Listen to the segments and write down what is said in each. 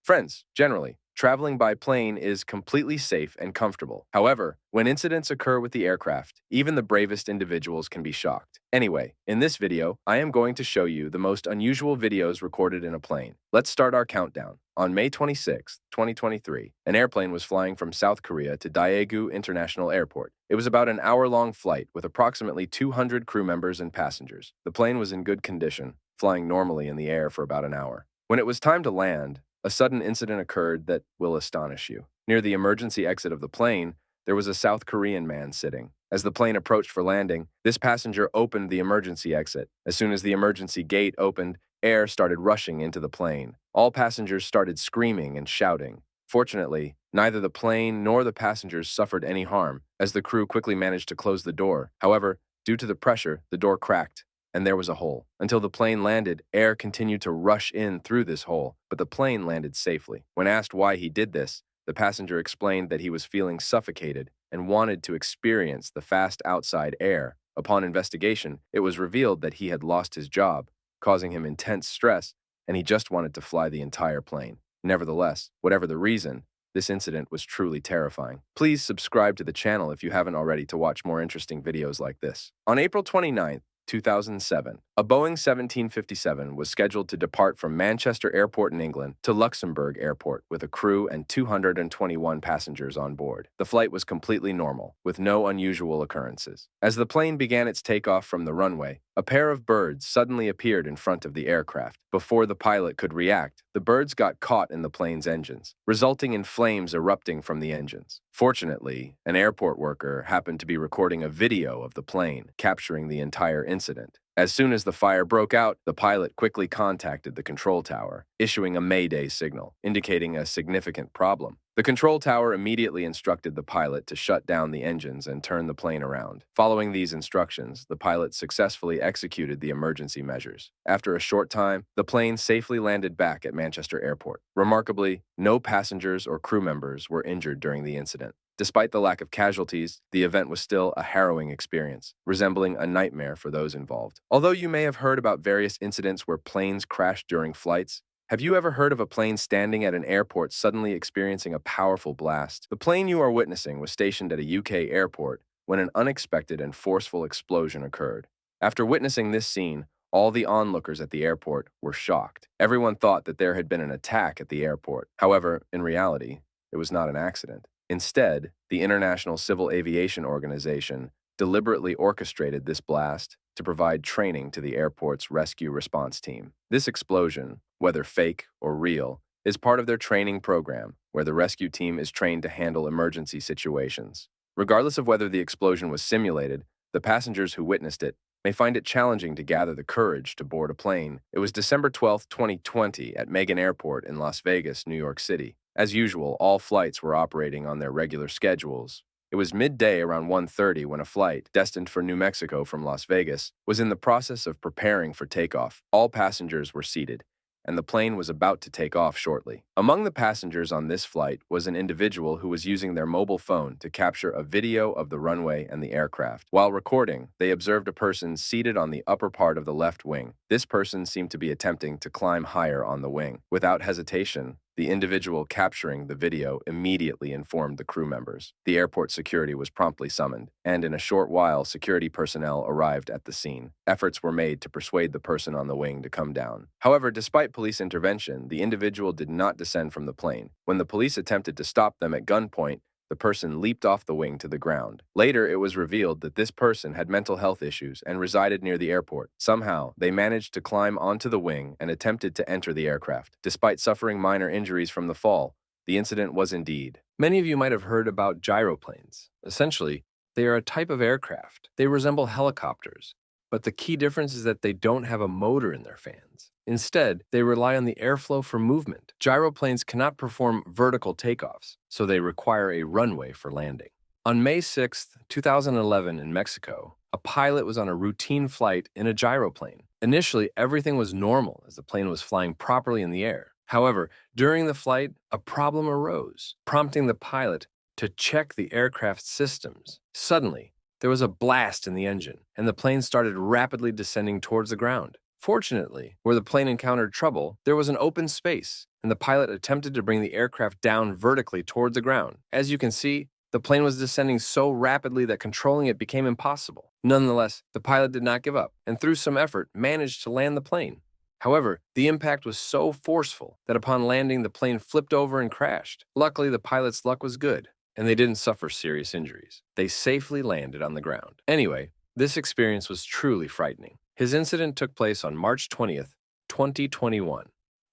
Friends, generally, traveling by plane is completely safe and comfortable. However, when incidents occur with the aircraft, even the bravest individuals can be shocked. Anyway, in this video, I am going to show you the most unusual videos recorded in a plane. Let's start our countdown. On May 26, 2023, an airplane was flying from South Korea to Daegu International Airport. It was about an hour-long flight with approximately 200 crew members and passengers. The plane was in good condition, flying normally in the air for about an hour. When it was time to land, a sudden incident occurred that will astonish you. Near the emergency exit of the plane, there was a South Korean man sitting. As the plane approached for landing, this passenger opened the emergency exit. As soon as the emergency gate opened, air started rushing into the plane. All passengers started screaming and shouting. Fortunately, neither the plane nor the passengers suffered any harm, as the crew quickly managed to close the door. However, due to the pressure, the door cracked, and there was a hole. Until the plane landed, air continued to rush in through this hole, but the plane landed safely. When asked why he did this, the passenger explained that he was feeling suffocated and wanted to experience the fast outside air. Upon investigation, it was revealed that he had lost his job, causing him intense stress, and he just wanted to fly the entire plane. Nevertheless, whatever the reason, this incident was truly terrifying. Please subscribe to the channel if you haven't already to watch more interesting videos like this. On April 29th, 2007, a Boeing 1757 was scheduled to depart from Manchester Airport in England to Luxembourg Airport with a crew and 221 passengers on board. The flight was completely normal, with no unusual occurrences. As the plane began its takeoff from the runway, a pair of birds suddenly appeared in front of the aircraft. Before the pilot could react, the birds got caught in the plane's engines, resulting in flames erupting from the engines. Fortunately, an airport worker happened to be recording a video of the plane, capturing the entire incident. As soon as the fire broke out, the pilot quickly contacted the control tower, issuing a Mayday signal, indicating a significant problem. The control tower immediately instructed the pilot to shut down the engines and turn the plane around. Following these instructions, the pilot successfully executed the emergency measures. After a short time, the plane safely landed back at Manchester Airport. Remarkably, no passengers or crew members were injured during the incident. Despite the lack of casualties, the event was still a harrowing experience, resembling a nightmare for those involved. Although you may have heard about various incidents where planes crashed during flights, have you ever heard of a plane standing at an airport suddenly experiencing a powerful blast? The plane you are witnessing was stationed at a UK airport when an unexpected and forceful explosion occurred. After witnessing this scene, all the onlookers at the airport were shocked. Everyone thought that there had been an attack at the airport. However, in reality, it was not an accident. Instead, the International Civil Aviation Organization deliberately orchestrated this blast to provide training to the airport's rescue response team. This explosion, whether fake or real, is part of their training program, where the rescue team is trained to handle emergency situations. Regardless of whether the explosion was simulated, the passengers who witnessed it may find it challenging to gather the courage to board a plane. It was December 12, 2020, at Megan Airport in Las Vegas, New York City. As usual, all flights were operating on their regular schedules. It was midday around 1:30 when a flight, destined for New Mexico from Las Vegas, was in the process of preparing for takeoff. All passengers were seated, and the plane was about to take off shortly. Among the passengers on this flight was an individual who was using their mobile phone to capture a video of the runway and the aircraft. While recording, they observed a person seated on the upper part of the left wing. This person seemed to be attempting to climb higher on the wing. Without hesitation, the individual capturing the video immediately informed the crew members. The airport security was promptly summoned, and in a short while, security personnel arrived at the scene. Efforts were made to persuade the person on the wing to come down. However, despite police intervention, the individual did not descend from the plane. When the police attempted to stop them at gunpoint, the person leaped off the wing to the ground. Later, it was revealed that this person had mental health issues and resided near the airport. Somehow, they managed to climb onto the wing and attempted to enter the aircraft. Despite suffering minor injuries from the fall, the incident was indeed. Many of you might have heard about gyroplanes. Essentially, they are a type of aircraft. They resemble helicopters, but the key difference is that they don't have a motor in their fans. Instead, they rely on the airflow for movement. Gyroplanes cannot perform vertical takeoffs, so they require a runway for landing. On May 6, 2011 in Mexico, a pilot was on a routine flight in a gyroplane. Initially, everything was normal as the plane was flying properly in the air. However, during the flight, a problem arose, prompting the pilot to check the aircraft's systems. Suddenly, there was a blast in the engine, and the plane started rapidly descending towards the ground. Fortunately, where the plane encountered trouble, there was an open space, and the pilot attempted to bring the aircraft down vertically toward the ground. As you can see, the plane was descending so rapidly that controlling it became impossible. Nonetheless, the pilot did not give up, and through some effort, managed to land the plane. However, the impact was so forceful that upon landing, the plane flipped over and crashed. Luckily, the pilot's luck was good, and they didn't suffer serious injuries. They safely landed on the ground. Anyway, this experience was truly frightening. His incident took place on March 20th, 2021,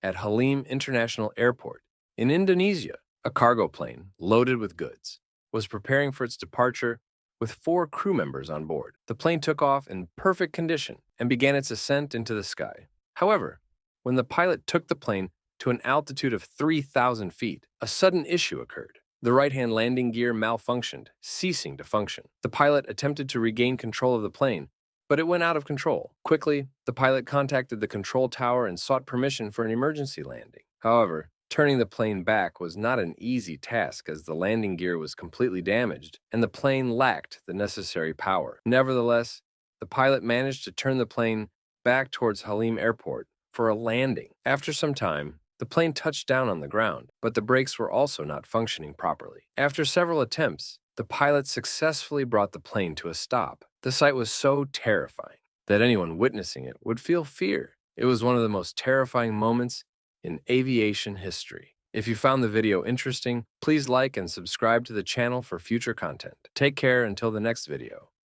at Halim International Airport in Indonesia. A cargo plane, loaded with goods, was preparing for its departure with 4 crew members on board. The plane took off in perfect condition and began its ascent into the sky. However, when the pilot took the plane to an altitude of 3,000 feet, a sudden issue occurred. The right-hand landing gear malfunctioned, ceasing to function. The pilot attempted to regain control of the plane, but it went out of control. Quickly, the pilot contacted the control tower and sought permission for an emergency landing. However, turning the plane back was not an easy task as the landing gear was completely damaged and the plane lacked the necessary power. Nevertheless, the pilot managed to turn the plane back towards Halim Airport for a landing. After some time, the plane touched down on the ground, but the brakes were also not functioning properly. After several attempts, the pilot successfully brought the plane to a stop. The sight was so terrifying that anyone witnessing it would feel fear. It was one of the most terrifying moments in aviation history. If you found the video interesting, please like and subscribe to the channel for future content. Take care until the next video.